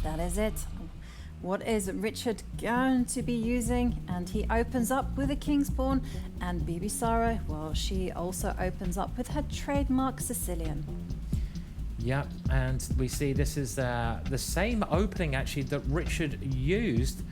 That is it. What is Richard going to be using? And he opens up with a king's pawn, and Bibisara, well, she also opens up with her trademark Sicilian. Yeah, and we see this is the same opening actually that Richard used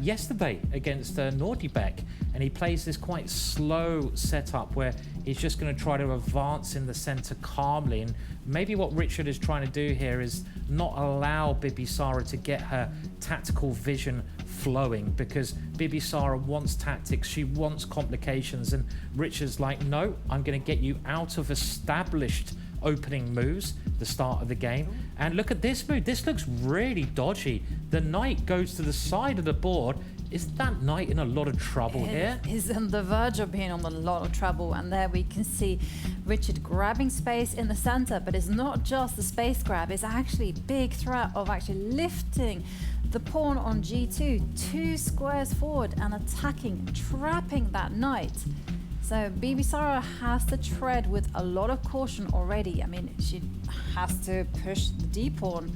yesterday against Nordibek, and he plays this quite slow setup where he's just going to try to advance in the center calmly. And maybe what Richard is trying to do here is not allow Bibisara to get her tactical vision flowing, because Bibisara wants tactics, she wants complications, and Richard's like, no, I'm going to get you out of established opening moves, the start of the game. And look at this move, this looks really dodgy. The knight goes to the side of the board. Is that knight in a lot of trouble here? He's on the verge of being on a lot of trouble, and there we can see Richard grabbing space in the center, but it's not just the space grab, it's actually a big threat of actually lifting the pawn on g2 2 squares forward and attacking, trapping that knight. So Bibisara has to tread with a lot of caution already. I mean, she has to push the d-pawn.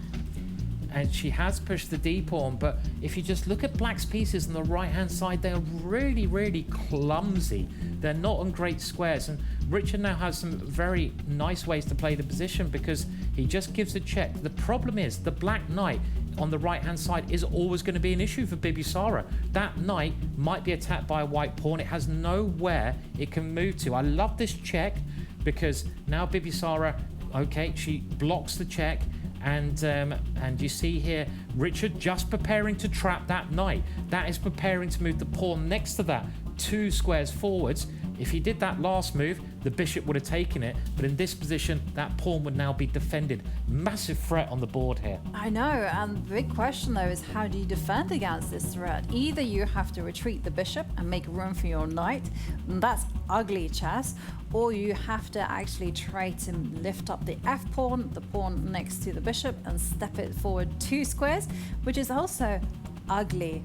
And she has pushed the d-pawn, but if you just look at black's pieces on the right-hand side, they're really, really clumsy. They're not on great squares, and Richard now has some very nice ways to play the position because he just gives a check. The problem is the black knight on the right-hand side is always going to be an issue for Bibisara. That knight might be attacked by a white pawn. It has nowhere it can move to. I love this check because now Bibisara, okay, she blocks the check. And you see here Richard just preparing to trap that knight. That is preparing to move the pawn next to that 2 squares forwards. If he did that last move, the bishop would have taken it, but in this position that pawn would now be defended. Massive threat on the board here. I know, and the big question though is how do you defend against this threat? Either you have to retreat the bishop and make room for your knight, and that's ugly chess, or you have to actually try to lift up the f-pawn, the pawn next to the bishop, and step it forward 2 squares, which is also ugly.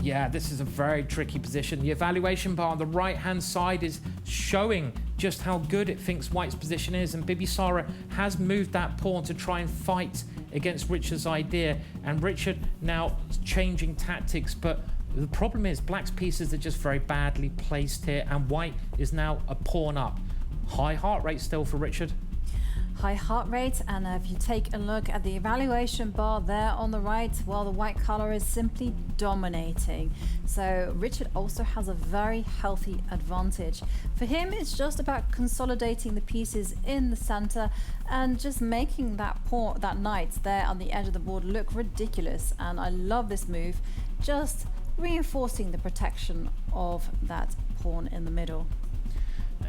Yeah, this is a very tricky position. The evaluation bar on the right-hand side is showing just how good it thinks white's position is, and Bibisara has moved that pawn to try and fight against Richard's idea, and Richard now changing tactics, but the problem is black's pieces are just very badly placed here, and white is now a pawn up. High heart rate still for Richard. High heart rate, and if you take a look at the evaluation bar there on the right, well, the white color is simply dominating. So Richard also has a very healthy advantage. For him, it's just about consolidating the pieces in the center and just making that pawn, that knight there on the edge of the board look ridiculous. And I love this move, just reinforcing the protection of that pawn in the middle.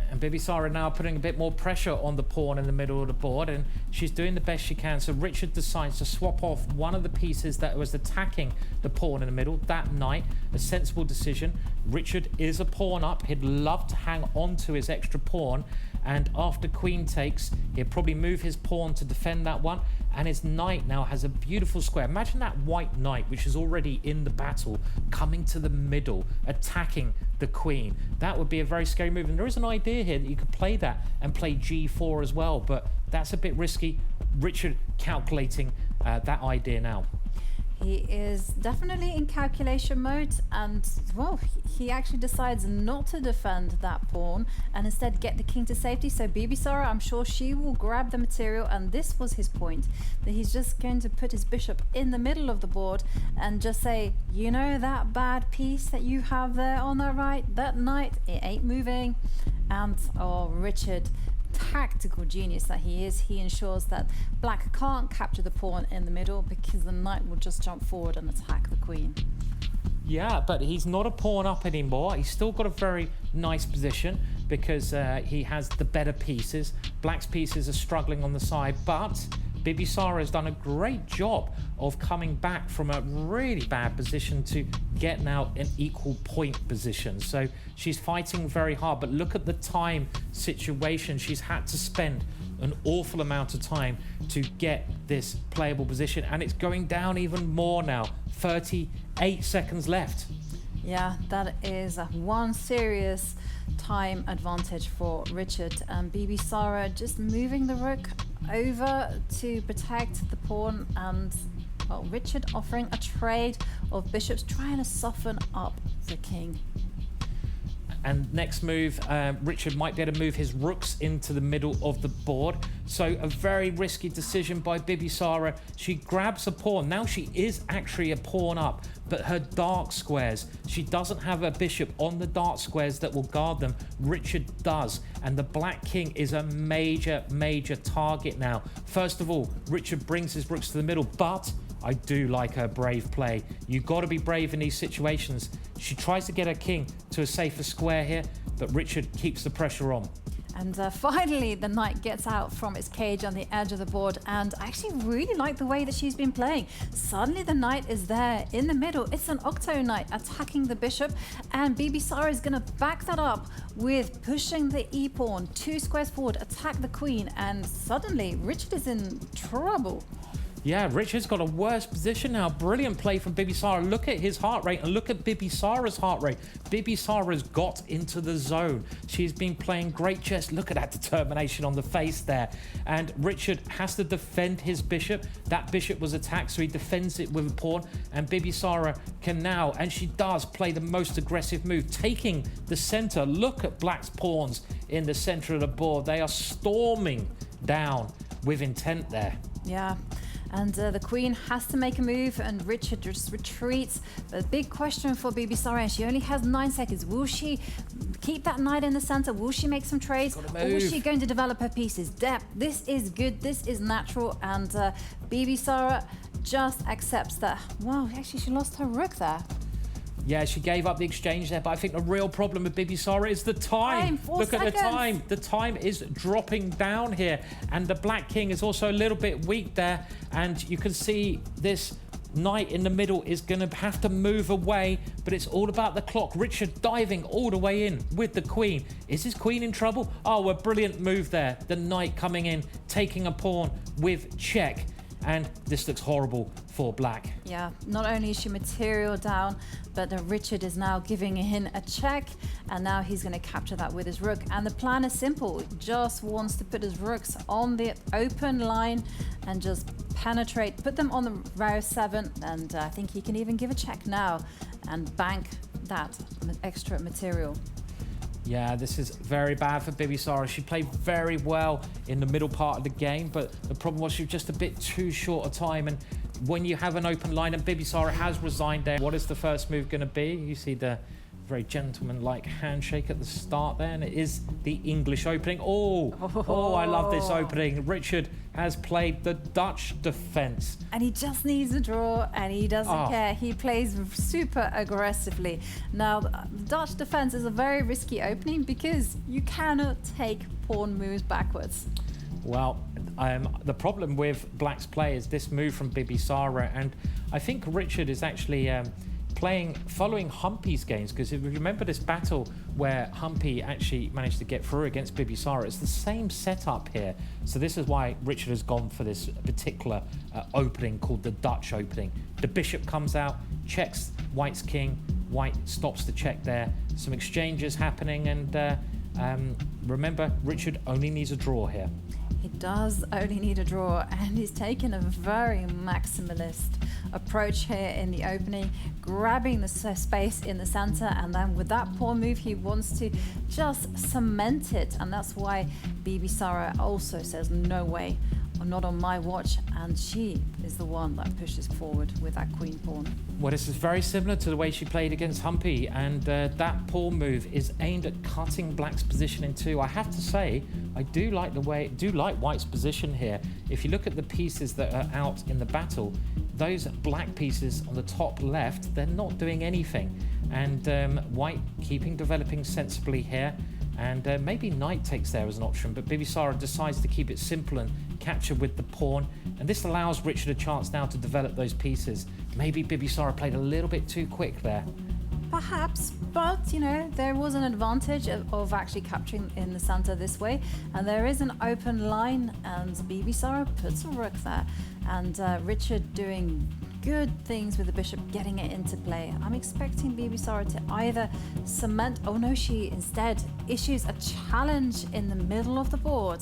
And Bibisara now putting a bit more pressure on the pawn in the middle of the board, and she's doing the best she can. So Richard decides to swap off one of the pieces that was attacking the pawn in the middle, that knight. A sensible decision. Richard is a pawn up. He'd love to hang on to his extra pawn, and after queen takes, he'll probably move his pawn to defend that one, and his knight now has a beautiful square. Imagine that white knight, which is already in the battle, coming to the middle, attacking the queen. That would be a very scary move, and there is an idea here that you could play that and play g4 as well, but that's a bit risky. Richard calculating that idea now. He is definitely in calculation mode, and well, he actually decides not to defend that pawn and instead get the king to safety. So Bibisara, I'm sure she will grab the material, and this was his point, that he's just going to put his bishop in the middle of the board and just say, you know, that bad piece that you have there on the right, that knight, it ain't moving. And oh, Richard, tactical genius that he is, he ensures that black can't capture the pawn in the middle because the knight will just jump forward and attack the queen. Yeah, but he's not a pawn up anymore. He's still got a very nice position because he has the better pieces. Black's pieces are struggling on the side, but Bibisara has done a great job of coming back from a really bad position to get now an equal point position. So she's fighting very hard, but look at the time situation. She's had to spend an awful amount of time to get this playable position, and it's going down even more now. 38 seconds left. Yeah, that is one serious time advantage for Richard, and Bibisara just moving the rook over to protect the pawn, and Well, Richard offering a trade of bishops, trying to soften up the king. And next move, Richard might be able to move his rooks into the middle of the board. So a very risky decision by Bibisara. She grabs a pawn. Now she is actually a pawn up, but her dark squares, she doesn't have a bishop on the dark squares that will guard them. Richard does. And the black king is a major, major target now. First of all, Richard brings his rooks to the middle, but I do like her brave play. You've got to be brave in these situations. She tries to get her king to a safer square here, but Richard keeps the pressure on. And finally, the knight gets out from its cage on the edge of the board, and I actually really like the way that she's been playing. Suddenly, the knight is there in the middle. It's an octo knight attacking the bishop, and Bibisara is going to back that up with pushing the e-pawn 2 squares forward, attack the queen, and suddenly Richard is in trouble. Yeah, Richard's got a worse position now. Brilliant play from Bibisara. Look at his heart rate and look at Bibisara's heart rate. Bibisara's got into the zone. She's been playing great chess. Look at that determination on the face there. And Richard has to defend his bishop. That bishop was attacked, so he defends it with a pawn. And Bibisara can now, and she does, play the most aggressive move, taking the center. Look at Black's pawns in the center of the board. They are storming down with intent there. Yeah. And the queen has to make a move, and Richard just retreats. The big question for Bibisara, and she only has 9 seconds. Will she keep that knight in the center? Will she make some trades? Or is she going to develop her pieces? Depth. This is good. This is natural. And Bibisara just accepts that. Wow, actually, she lost her rook there. Yeah, she gave up the exchange there, but I think the real problem with Bibisara is the time. 4 Look seconds. at the time. The time is dropping down here, and the black king is also a little bit weak there, and you can see this knight in the middle is going to have to move away, but it's all about the clock. Richard diving all the way in with the queen. Is his queen in trouble? Oh, a brilliant move there. The knight coming in, taking a pawn with check. And this looks horrible for black. Yeah, not only is she material down, but Richard is now giving him a check, and now he's going to capture that with his rook. And the plan is simple. He just wants to put his rooks on the open line and just penetrate, put them on the row 7, and I think he can even give a check now and bank that extra material. Yeah, this is very bad for Bibisara. She played very well in the middle part of the game, but the problem was she was just a bit too short a time. And when you have an open line, and Bibisara has resigned there, what is the first move going to be? You see the very gentleman-like handshake at the start there, and it is the English opening. Oh, I love this opening. Richard has played the Dutch defense. And he just needs a draw, and he doesn't care. He plays super aggressively. Now, the Dutch defense is a very risky opening because you cannot take pawn moves backwards. Well, the problem with Black's play is this move from Bibisara, and I think Richard is actually following Humpy's games, because if you remember this battle where Humpy actually managed to get through against Bibisara, it's the same setup here. So this is why Richard has gone for this particular opening called the Dutch opening. The bishop comes out, checks White's king. White stops the check there. Some exchanges happening, and remember, Richard only needs a draw here. He does only need a draw, and he's taken a very maximalist approach here in the opening, grabbing the space in the center, and then with that pawn move he wants to just cement it, and that's why Bibisara also says no way, or not on my watch, and she is the one that pushes forward with that queen pawn. Well, this is very similar to the way she played against Humpy, and that pawn move is aimed at cutting Black's position in two. I have to say, I do like White's position here. If you look at the pieces that are out in the battle, those black pieces on the top left, they're not doing anything. And White developing sensibly here. And maybe knight takes there as an option, but Bibisara decides to keep it simple and capture with the pawn. And this allows Richard a chance now to develop those pieces. Maybe Bibisara played a little bit too quick there. Perhaps, but you know, there was an advantage of actually capturing in the center this way, and there is an open line, and Bibisara puts a rook there, and Richard doing good things with the bishop, getting it into play. I'm expecting Bibisara to either cement, oh no, she instead issues a challenge in the middle of the board.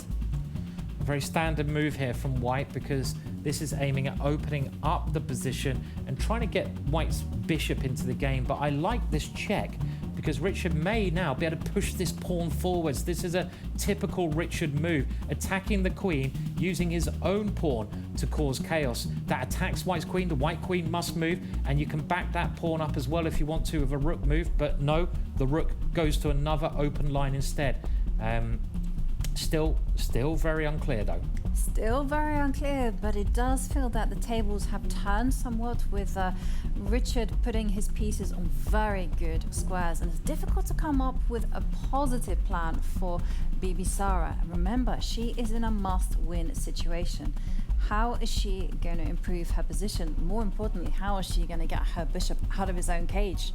A very standard move here from White, because This is aiming at opening up the position and trying to get white's bishop into the game. But I like this check because Richard may now be able to push this pawn forwards. This is a typical Richard move, attacking the queen, using his own pawn to cause chaos. That attacks white's queen. The white queen must move, and you can back that pawn up as well if you want to with a rook move. But no, the rook goes to another open line instead. Still very unclear though. Still very unclear, but it does feel that the tables have turned somewhat with Richard putting his pieces on very good squares, and it's difficult to come up with a positive plan for Bibisara. Remember, she is in a must-win situation. How is she going to improve her position? More importantly, how is she going to get her bishop out of his own cage?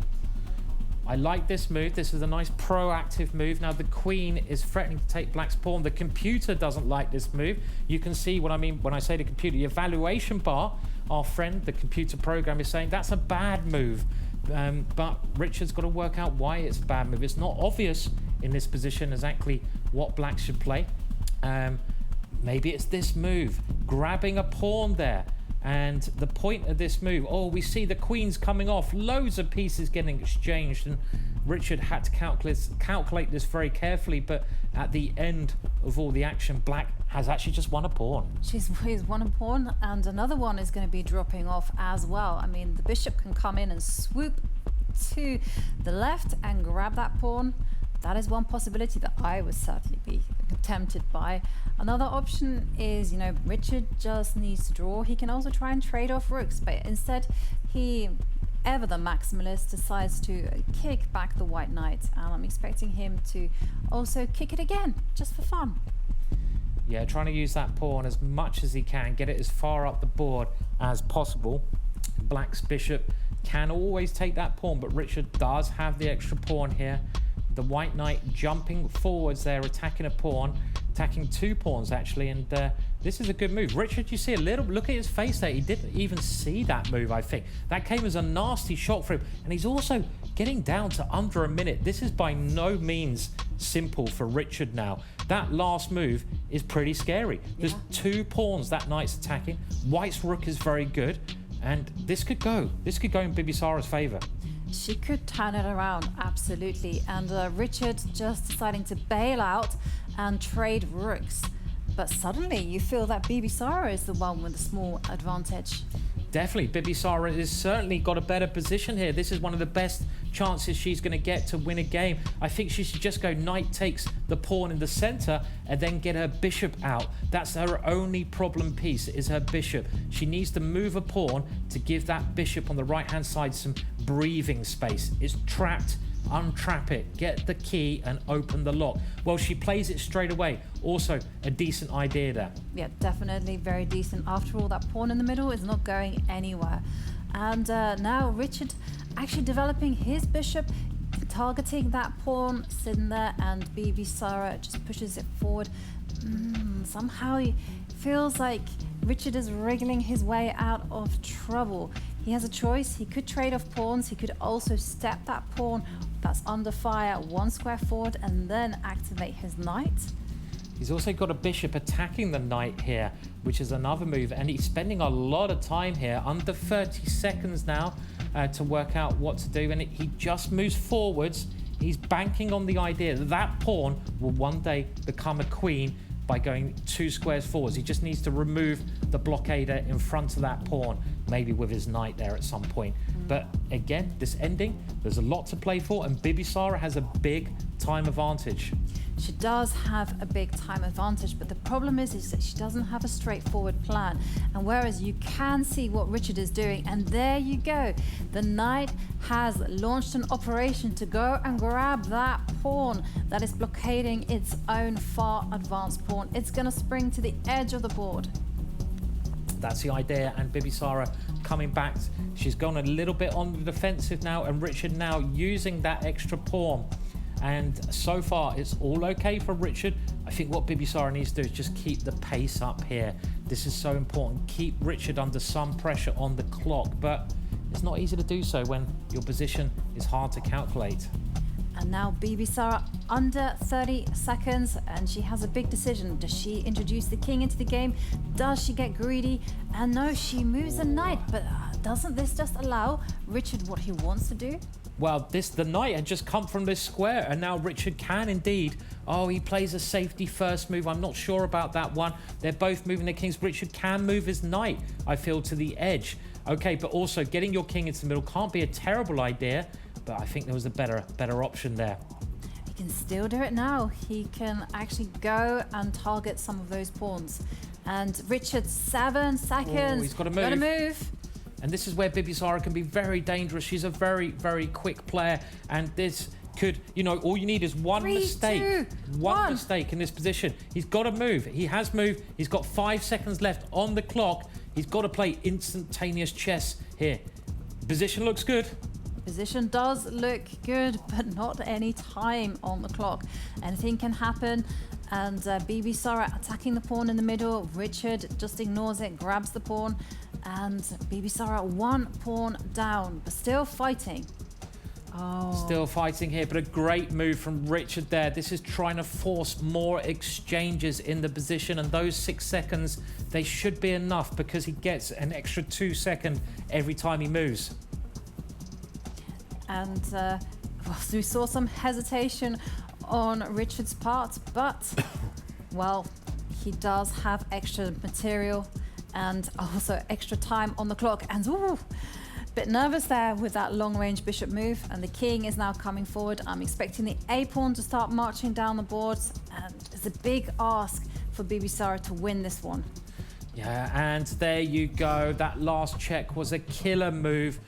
I like this move. This is a nice proactive move. Now the queen is threatening to take black's pawn. The computer doesn't like this move. You can see what I mean when I say the computer. The evaluation bar, our friend, the computer program, is saying that's a bad move. But Richard's got to work out why it's a bad move. It's not obvious in this position exactly what black should play. Maybe it's this move, grabbing a pawn there. And the point of this move, we see the queen's coming off, loads of pieces getting exchanged, and Richard had to calculate this very carefully, but at the end of all the action, black has actually just won a pawn. He's won a pawn, and another one is going to be dropping off as well. I mean, the bishop can come in and swoop to the left and grab that pawn. That is one possibility that I would certainly be tempted by. Another option is, Richard just needs to draw. He can also try and trade off rooks, but instead he, ever the maximalist, decides to kick back the white knight, and I'm expecting him to also kick it again, just for fun. Yeah, trying to use that pawn as much as he can, get it as far up the board as possible. Black's bishop can always take that pawn, but Richard does have the extra pawn here. The white knight jumping forwards there, attacking a pawn, attacking two pawns actually, and this is a good move. Richard, you see a little, look at his face there, he didn't even see that move, I think. That came as a nasty shot for him, and he's also getting down to under a minute. This is by no means simple for Richard now. That last move is pretty scary. There's two pawns that knight's attacking. White's rook is very good, and this could go in Bibisara's favor. She could turn it around, absolutely. And Richard just deciding to bail out and trade rooks. But suddenly you feel that Bibisara is the one with the small advantage. Definitely, Bibisara has certainly got a better position here. This is one of the best chances she's going to get to win a game. I think she should just go knight takes the pawn in the center and then get her bishop out. That's her only problem piece, is her bishop. She needs to move a pawn to give that bishop on the right hand side some breathing space. It's trapped. Untrap it, get the key and open the lock. Well, she plays it straight away. Also a decent idea there. Yeah, definitely very decent. After all, that pawn in the middle is not going anywhere. And now Richard actually developing his bishop, targeting that pawn sitting there, and Bibisara just pushes it forward. Somehow he feels like Richard is wriggling his way out of trouble. He has a choice. He could trade off pawns. He could also step that pawn that's under fire one square forward and then activate his knight. He's also got a bishop attacking the knight here, which is another move, and he's spending a lot of time here, under 30 seconds now, to work out what to do, and he just moves forwards. He's banking on the idea that that pawn will one day become a queen by going 2 squares forwards. He just needs to remove the blockader in front of that pawn, maybe with his knight there at some point. But again, this ending, there's a lot to play for, and Bibisara has a big time advantage. She does have a big time advantage, but the problem is that she doesn't have a straightforward plan. And whereas you can see what Richard is doing, and there you go, the knight has launched an operation to go and grab that pawn that is blockading its own far advanced pawn. It's going to spring to the edge of the board. That's the idea, and Bibisara coming back. She's gone a little bit on the defensive now, and Richard now using that extra pawn. And so far it's all okay for Richard. I think what Bibisara needs to do is just keep the pace up here. This is so important. Keep Richard under some pressure on the clock, but it's not easy to do so when your position is hard to calculate. And now Bibisara under 30 seconds, and she has a big decision. Does she introduce the king into the game? Does she get greedy? And no, she moves a knight, but doesn't this just allow Richard what he wants to do? Well, the knight had just come from this square, and now Richard can indeed. Oh, he plays a safety first move. I'm not sure about that one. They're both moving their kings. Richard can move his knight, I feel, to the edge. Okay, but also getting your king into the middle can't be a terrible idea, but I think there was a better option there. He can still do it now. He can actually go and target some of those pawns. And Richard, 7 seconds. Oh, he's got to move. Got to move. And this is where Bibisara can be very dangerous. She's a very, very quick player. And this could, all you need is one 3, mistake. 2, one 1. mistake in this position. He's got to move. He has moved. He's got 5 seconds left on the clock. He's got to play instantaneous chess here. Position looks good. Position does look good, but not any time on the clock. Anything can happen. And Bibisara attacking the pawn in the middle. Richard just ignores it, grabs the pawn. And Bibisara 1 pawn down, but still fighting. Oh. Still fighting here, but a great move from Richard there. This is trying to force more exchanges in the position, and those 6 seconds, they should be enough because he gets an extra 2 seconds every time he moves. And we saw some hesitation on Richard's part, but, well, he does have extra material and also extra time on the clock. And ooh, bit nervous there with that long-range bishop move, and the king is now coming forward. I'm expecting the a-pawn to start marching down the board, and it's a big ask for Bibisara to win this one. Yeah, and there you go. That last check was a killer move